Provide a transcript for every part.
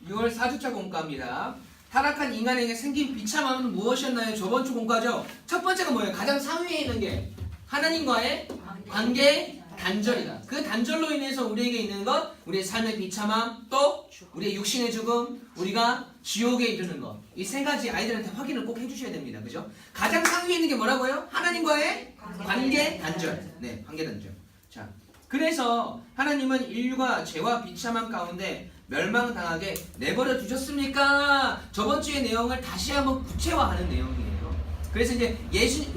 6월 4주차 공과입니다. 타락한 인간에게 생긴 비참함은 무엇이었나요? 저번 주 공과죠. 첫 번째가 뭐예요? 가장 상위에 있는 게 하나님과의 관계 단절이다. 그 단절로 인해서 우리에게 있는 것, 우리의 삶의 비참함, 또 우리의 육신의 죽음, 우리가 지옥에 이르는 것. 이 세 가지 아이들한테 확인을 꼭 해주셔야 됩니다. 그죠? 가장 상위에 있는 게 뭐라고요? 하나님과의 관계 단절. 네, 관계 단절. 자, 그래서 하나님은 인류가 죄와 비참함 가운데 멸망당하게 내버려 두셨습니까? 저번 주의 내용을 다시 한번 구체화하는 내용이에요. 그래서 이제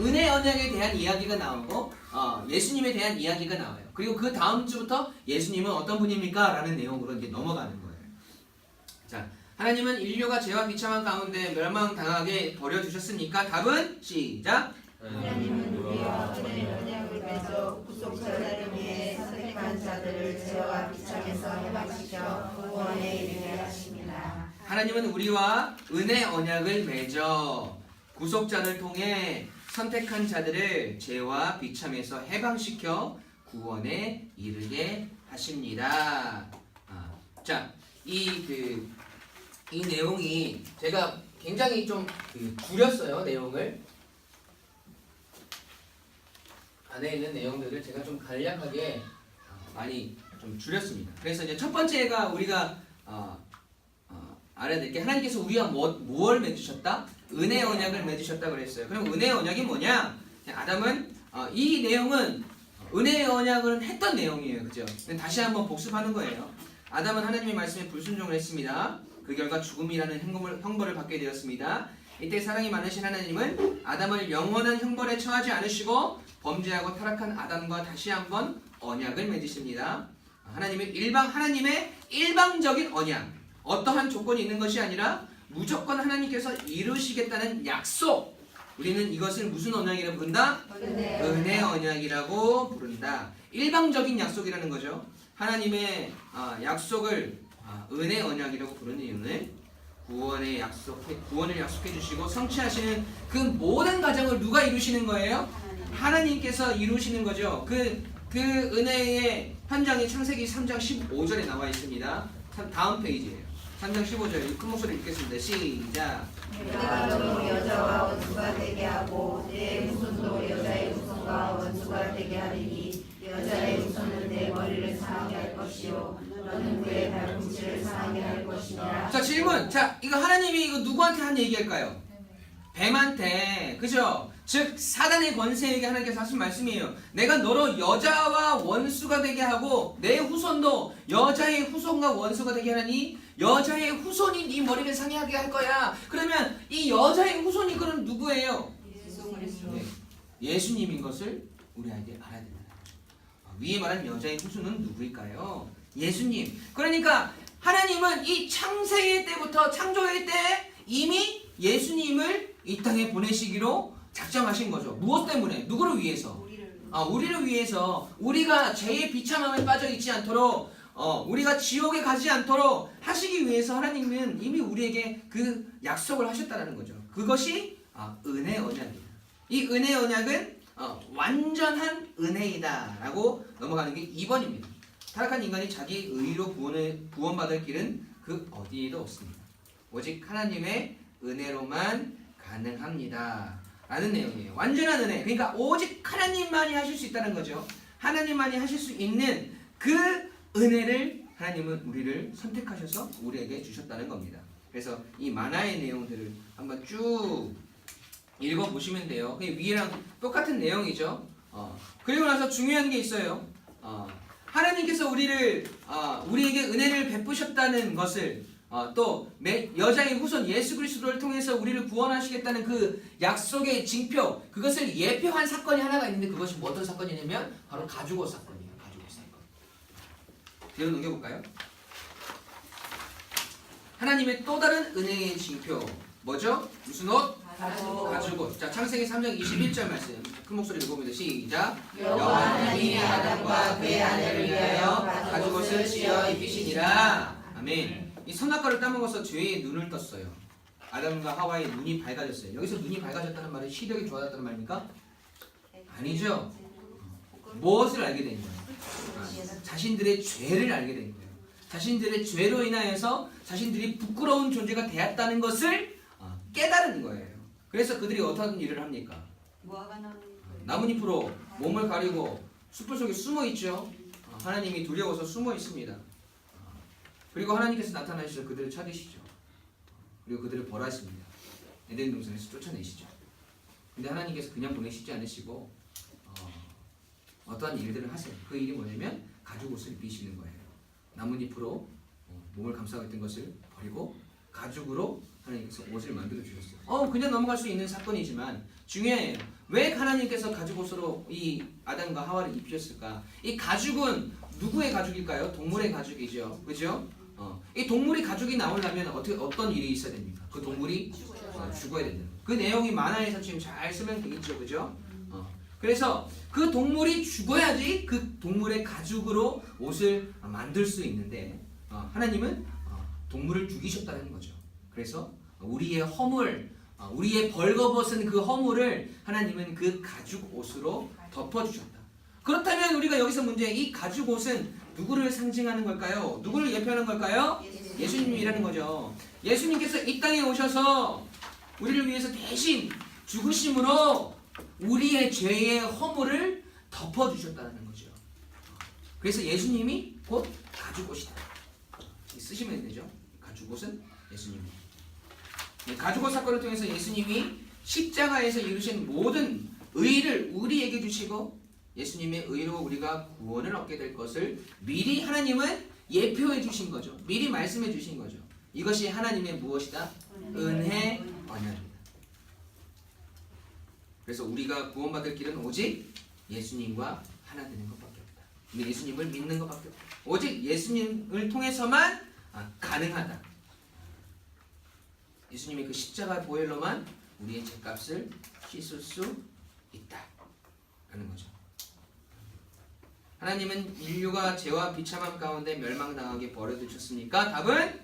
은혜 언약에 대한 이야기가 나오고 예수님에 대한 이야기가 나와요. 그리고 그 다음 주부터 예수님은 어떤 분입니까? 라는 내용으로 이제 넘어가는 거예요. 자, 하나님은 인류가 죄와 비참함 가운데 멸망당하게 버려두셨습니까? 답은 시작! 하나님은 우리와 은혜의 언약을 맺어 구속자를 위해 선택한 자들을 죄와 비참에서 해방시켜 구원에 이르게 하십니다. 하나님은 우리와 은혜 언약을 맺어 구속자를 통해 선택한 자들을 죄와 비참에서 해방시켜 구원에 이르게 하십니다. 자, 이 내용이 제가 굉장히 좀 줄였어요. 내용을 안에 있는 내용들을 제가 좀 간략하게 많이 좀 줄였습니다. 그래서 이제 첫 번째가 우리가 알아야 될 게 하나님께서 우리와 뭘 맺으셨다? 은혜 언약을 맺으셨다 그랬어요. 그럼 은혜 언약이 뭐냐? 아담은 이 내용은 은혜 언약을 했던 내용이에요. 그죠? 다시 한번 복습하는 거예요. 아담은 하나님의 말씀에 불순종을 했습니다. 그 결과 죽음이라는 형벌을 받게 되었습니다. 이때 사랑이 많으신 하나님은 아담을 영원한 형벌에 처하지 않으시고 범죄하고 타락한 아담과 다시 한번 언약을 맺으십니다. 하나님의 일방적인 언약, 어떠한 조건이 있는 것이 아니라 무조건 하나님께서 이루시겠다는 약속. 우리는 이것을 무슨 언약이라고 부른다? 은혜 언약이라고 부른다. 일방적인 약속이라는 거죠. 하나님의 약속을 은혜 언약이라고 부르는 이유는 구원을 약속해 주시고 성취하시는 그 모든 과정을 누가 이루시는 거예요? 하나님께서 이루시는 거죠. 그 은혜의 현장이 창세기 3장 15절에 나와 있습니다. 다음 페이지예요. 3장 15절 큰 목소리 읽겠습니다. 시작. 내가 너로 여자와 원수가 되게 하고 내 후손도 여자의 후손과 원수가 되게 하리니 여자의 후손은 내 머리를 상하게 할 것이요 너는 그의 발꿈치를 상하게 할 것이니라. 자, 질문. 자, 이거 하나님이 이거 누구한테 한 얘기일까요? 뱀한테. 그죠? 즉 사단의 권세에게 하나님께서 하신 말씀이에요. 내가 너로 여자와 원수가 되게 하고 내 후손도 여자의 후손과 원수가 되게 하니 여자의 후손이 네 머리를 상하게 할 거야. 그러면 이 여자의 후손이 그럼 누구예요? 네, 예수님인 것을 우리 아이들이 알아야 됩니다. 위에 말한 여자의 후손은 누구일까요? 예수님. 그러니까 하나님은 이 창세의 때부터 창조의 때 이미 예수님을 이 땅에 보내시기로 작정하신 거죠. 무엇 때문에? 누구를 위해서? 우리를 위해서. 우리가 죄의 비참함에 빠져 있지 않도록 우리가 지옥에 가지 않도록 하시기 위해서 하나님은 이미 우리에게 그 약속을 하셨다는 거죠. 그것이 은혜 언약이다. 이 은혜 언약은 완전한 은혜이다 라고 넘어가는 게 2번입니다. 타락한 인간이 자기 의로 구원받을 길은 그 어디에도 없습니다. 오직 하나님의 은혜로만 가능합니다 라는 내용이에요. 완전한 은혜. 그러니까 오직 하나님만이 하실 수 있다는 거죠. 하나님만이 하실 수 있는 그 은혜를 하나님은 우리를 선택하셔서 우리에게 주셨다는 겁니다. 그래서 이 만화의 내용들을 한번 쭉 읽어보시면 돼요. 위에랑 똑같은 내용이죠. 그리고 나서 중요한 게 있어요. 하나님께서 우리에게 은혜를 베푸셨다는 것을 또 여자의 후손 예수 그리스도를 통해서 우리를 구원하시겠다는 그 약속의 징표, 그것을 예표한 사건이 하나가 있는데 그것이 어떤 사건이냐면 바로 가죽옷 사건이에요. 가죽옷 사건. 뒤로 넘겨볼까요? 하나님의 또 다른 은혜의 징표 뭐죠? 무슨 옷? 가죽옷. 자, 창세기 3장 21절 말씀 큰 목소리로 읽어봅니다. 시작. 여호와 하나님이 아담과 그의 아내를 위하여 가죽옷을 씌어 입히시니라. 아멘. 이 선악과를 따먹어서 죄의 눈을 떴어요. 아담과 하와의 눈이 밝아졌어요. 여기서 눈이 밝아졌다는 말은 시력이 좋아졌다는 말입니까? 아니죠. 무엇을 알게 된 거예요? 자신들의 죄를 알게 된 거예요. 자신들의 죄로 인하여서 자신들이 부끄러운 존재가 되었다는 것을 깨달은 거예요. 그래서 그들이 어떤 일을 합니까? 무화과 나무 나뭇잎으로 몸을 가리고 숲을 속에 숨어 있죠. 하나님이 두려워서 숨어 있습니다. 그리고 하나님께서 나타나셔서 그들을 찾으시죠. 그리고 그들을 벌하십니다. 에덴 동산에서 쫓아내시죠. 근데 하나님께서 그냥 보내시지 않으시고 어떠한 일들을 하세요. 그 일이 뭐냐면 가죽 옷을 입히시는 거예요. 나뭇잎으로 몸을 감싸고 있던 것을 버리고 가죽으로 하나님께서 옷을 만들어 주셨어요. 그냥 넘어갈 수 있는 사건이지만 중요해요. 왜 하나님께서 가죽 옷으로 이 아담과 하와를 입히셨을까? 이 가죽은 누구의 가죽일까요? 동물의 가죽이죠. 그죠? 이 동물이 가죽이 나오려면 어떤 일이 있어야 됩니까? 그 동물이 죽어야 된다. 그 내용이 만화에서 지금 잘 설명되어 있죠. 그죠? 그래서 그 동물이 죽어야지 그 동물의 가죽으로 옷을 만들 수 있는데 하나님은 동물을 죽이셨다는 거죠. 그래서 우리의 허물, 우리의 벌거벗은 그 허물을 하나님은 그 가죽 옷으로 덮어주셨다. 그렇다면 우리가 여기서 문제, 이 가죽 옷은 누구를 상징하는 걸까요? 누구를 예표하는 걸까요? 예수님이라는 거죠. 예수님께서 이 땅에 오셔서 우리를 위해서 대신 죽으심으로 우리의 죄의 허물을 덮어주셨다는 거죠. 그래서 예수님이 곧 가죽옷이다. 쓰시면 되죠. 가죽옷은 예수님입니다. 가죽옷 사건을 통해서 예수님이 십자가에서 이루신 모든 의를 우리에게 주시고 예수님의 의로 우리가 구원을 얻게 될 것을 미리 하나님은 예표해 주신 거죠. 미리 말씀해 주신 거죠. 이것이 하나님의 무엇이다? 은혜, 언약입니다. 그래서 우리가 구원받을 길은 오직 예수님과 하나 되는 것밖에 없다. 근데 예수님을 믿는 것밖에 없다. 오직 예수님을 통해서만 가능하다. 예수님의 그 십자가 보혈로만 우리의 죄값을 씻을 수 있다 라는 거죠. 하나님은 인류가 죄와 비참함 가운데 멸망당하게 버려두셨습니까? 답은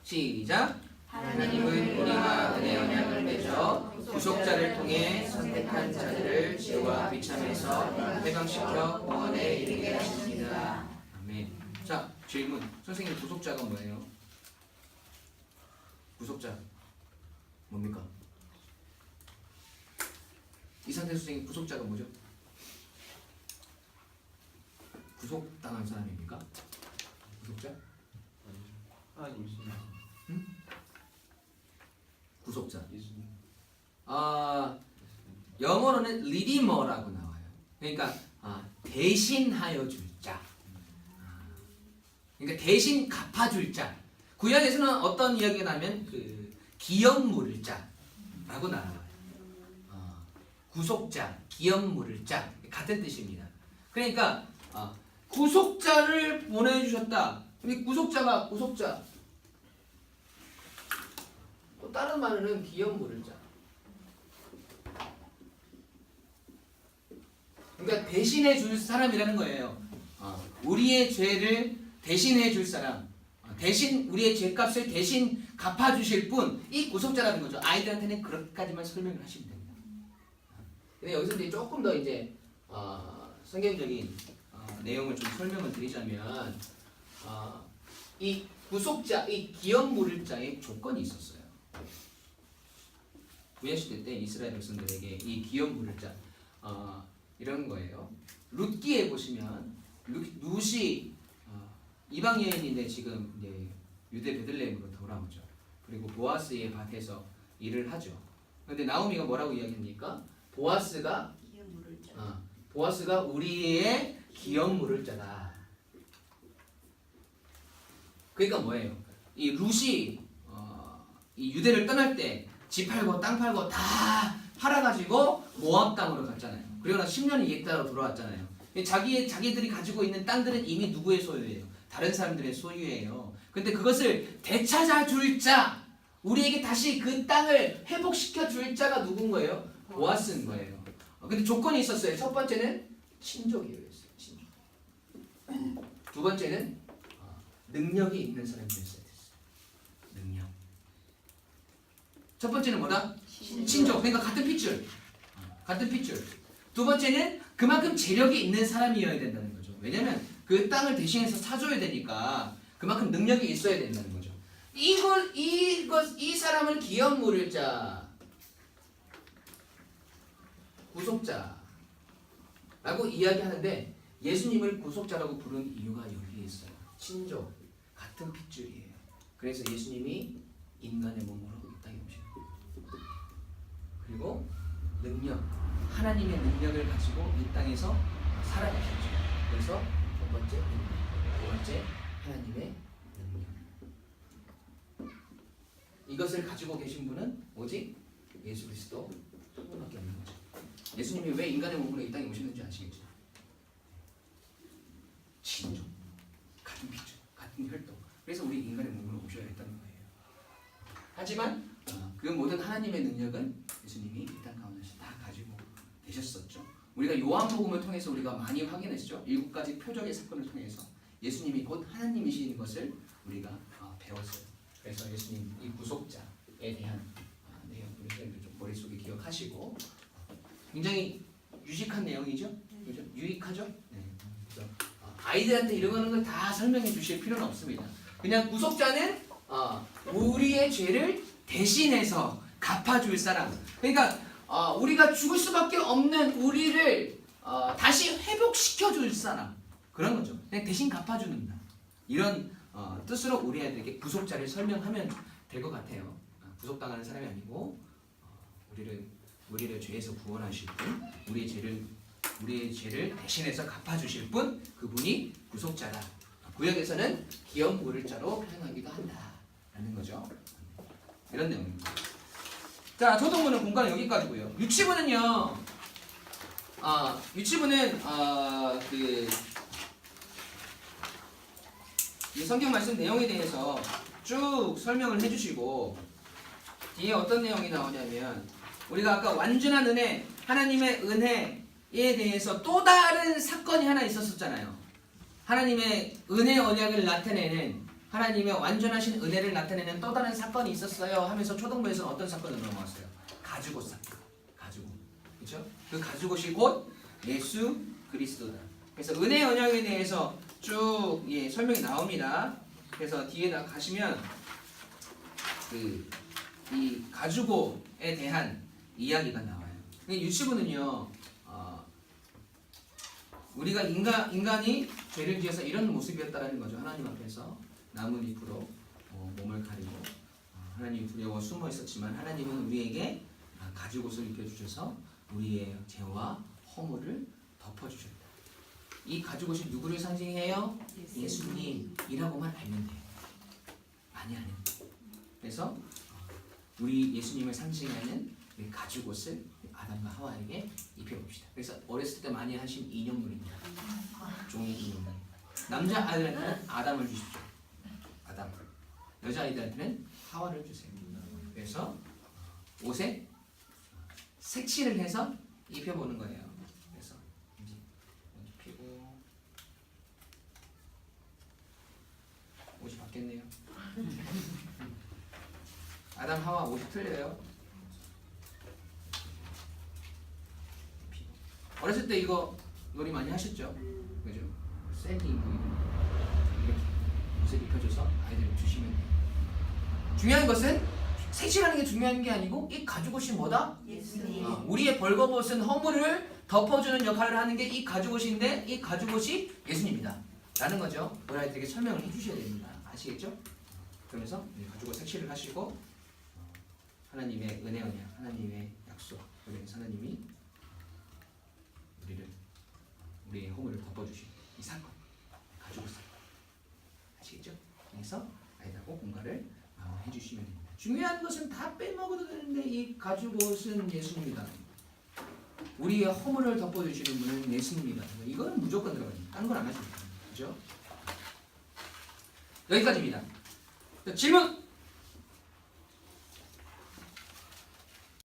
시작. 하나님은 우리가 은혜 언약을 맺어 구속자를 통해 선택한 자들을 죄와 비참에서 해방시켜 구원에 이르게 하십니다. 아멘. 자, 질문. 선생님, 구속자가 뭐예요? 구속자 뭡니까? 이상태 선생님, 구속자가 뭐죠? 구속당한 사람입니까? 구속자? 하나님 예수님. 구속자. 예수님. 영어로는 리디머라고 나와요. 그러니까 대신하여 줄 자. 그러니까 대신 갚아줄 자. 구약에서는 어떤 이야기가 나면 그 기업 물을 자라고 나와요. 구속자, 기업 물을 자 같은 뜻입니다. 그러니까 구속자를 보내주셨다. 근데 구속자. 또 다른 말은 기업 물을 자. 그러니까 대신해 줄 사람이라는 거예요. 우리의 죄를 대신해 줄 사람. 대신 우리의 죄값을 대신 갚아주실 분, 이 구속자라는 거죠. 아이들한테는 그렇게까지만 설명을 하시면 됩니다. 근데 여기서 이제 조금 더 이제 성경적인 내용을 좀 설명을 드리자면 이 구속자, 이 기업 물을 자의 조건이 있었어요. 구약시대 때 이스라엘 백성들에게 이 기업 물을 자 이런 거예요. 룻기에 보시면 룻이 이방 여인인데 지금 이제 유대 베들레헴으로 돌아오죠. 그리고 보아스의 밭에서 일을 하죠. 그런데 나오미가 뭐라고 이야기합니까? 보아스가 우리의 기업 물을 자다. 그러니까 뭐예요? 이 룻이 이 유대를 떠날 때 집 팔고 땅 팔고 다 팔아가지고 모압 땅으로 갔잖아요. 그러고 나서 10년이 옛 땅으로 돌아왔잖아요. 자기들이 가지고 있는 땅들은 이미 누구의 소유예요? 다른 사람들의 소유예요. 근데 그것을 되찾아 줄 자, 우리에게 다시 그 땅을 회복시켜 줄 자가 누군 거예요? 보아스인 거예요. 근데 조건이 있었어요. 첫 번째는 친족이에요. 친족. 두 번째는 능력이 있는 사람이었어요. 능력. 첫 번째는 뭐다? 친족. 그러니까 같은 핏줄. 두 번째는 그만큼 재력이 있는 사람이어야 된다는 거죠. 왜냐면 그 땅을 대신해서 사줘야 되니까 그만큼 능력이 있어야 된다는 거죠. 이 사람을 기업 물을 자, 구속자라고 이야기하는데 예수님을 구속자라고 부른 이유가 여기에 있어요. 친족, 같은 핏줄이에요. 그래서 예수님이 인간의 몸으로 이 땅에 오셔요. 그리고 능력, 하나님의 능력을 가지고 이 땅에서 살아가셨죠. 그래서 첫 번째 능력, 두 번째 하나님의 능력. 이것을 가지고 계신 분은 오직 예수 그리스도 한 분밖에 없는 거죠. 예수님이 왜 인간의 몸으로 이 땅에 오셨는지 아시겠죠? 친족, 같은 핏줄, 같은 혈통. 그래서 우리 인간의 몸으로 오셔야 했다는 거예요. 하지만 그 모든 하나님의 능력은 예수님이 이 땅 가운데서 다 가지고 계셨었죠. 우리가 요한복음을 통해서 우리가 많이 확인했죠. 7가지 표적의 사건을 통해서 예수님이 곧 하나님이신 것을 우리가 배웠어요. 그래서 예수님 이 구속자에 대한 내용 우리들 좀 머릿속에 기억하시고 굉장히 유식한 내용이죠. 그죠? 유익하죠? 네. 그래서 아이들한테 이런 걸 다 설명해 주실 필요는 없습니다. 그냥 구속자는 우리의 죄를 대신해서 갚아줄 사람. 그러니까 우리가 죽을 수밖에 없는 우리를 다시 회복시켜 줄 사람. 그런 거죠. 그냥 대신 갚아주는 다. 이런 뜻으로 우리 애들에게 구속자를 설명하면 될 것 같아요. 구속당하는 사람이 아니고 우리를 죄에서 구원하실 분, 우리의 죄를 대신해서 갚아주실 분, 그분이 구속자다. 구역에서는 기업 물을 자로 표현하기도 한다라는 거죠. 이런 내용입니다. 자, 초등부는 공간은 여기까지고요. 유치부는요. 유치부는 이 성경 말씀 내용에 대해서 쭉 설명을 해주시고 뒤에 어떤 내용이 나오냐면 우리가 아까 완전한 은혜, 하나님의 은혜에 대해서 또 다른 사건이 하나 있었었잖아요. 하나님의 은혜 언약을 나타내는 하나님의 완전하신 은혜를 나타내는 또 다른 사건이 있었어요 하면서 초등부에서는 어떤 사건을 넘어왔어요? 가죽옷 사건. 가죽옷. 그렇죠? 그 가죽옷이 곧 예수 그리스도다. 그래서 은혜 언약에 대해서 쭉 설명이 나옵니다. 그래서 뒤에다 가시면 이 가죽옷에 대한 이야기가 나와요. 유치부는요, 우리가 인간이 죄를 지어서 이런 모습이었다라는 거죠. 하나님 앞에서 나뭇잎으로 몸을 가리고 하나님이 두려워 숨어 있었지만 하나님은 우리에게 가죽옷을 입혀주셔서 우리의 죄와 허물을 덮어주셨다. 이 가죽옷이 누구를 상징해요? 예수님이라고만 알면 돼요. 많이 아는. 그래서 우리 예수님을 상징하는 이 가죽옷을 아담과 하와에게 입혀봅시다. 그래서 어렸을 때 많이 하신 인형놀이입니다. 종이 인형놀이. 남자 아이들한테는 아담을 주십시오. 아담. 여자 아이들한테는 하와를 주세요. 그래서 옷에 색칠을 해서 입혀보는 거예요. 그래서 입히고 옷이 바뀌었네요. 아담 하와 옷이 틀려요. 어렸을 때 이거 놀이 많이 하셨죠? 그죠? 샌디 이렇게 옷을 입혀줘서 아이들 주시면 돼요. 중요한 것은 색칠하는 게 중요한 게 아니고 이 가죽옷이 뭐다? 예수님. 우리의 벌거벗은 허물을 덮어주는 역할을 하는 게 이 가죽옷인데 이 가죽옷이 예수님이다 라는 거죠. 우리 아이들에게 설명을 해주셔야 됩니다. 아시겠죠? 그러면서 가죽옷 색칠을 하시고 하나님의 은혜 언약, 하나님의 약속, 그래서 하나님이 우리의 허물을 덮어주신 이 사건, 가죽옷 사건. 아시겠죠? 그래서 아이들하고 공부를 해주시면 됩니다. 중요한 것은 다 빼먹어도 되는데 이 가죽옷은 예수님이다. 우리의 허물을 덮어주시는 분은 예수님이다. 이거는 무조건 들어갑니다. 다른 건 안 하십니다. 그죠? 여기까지입니다. 질문!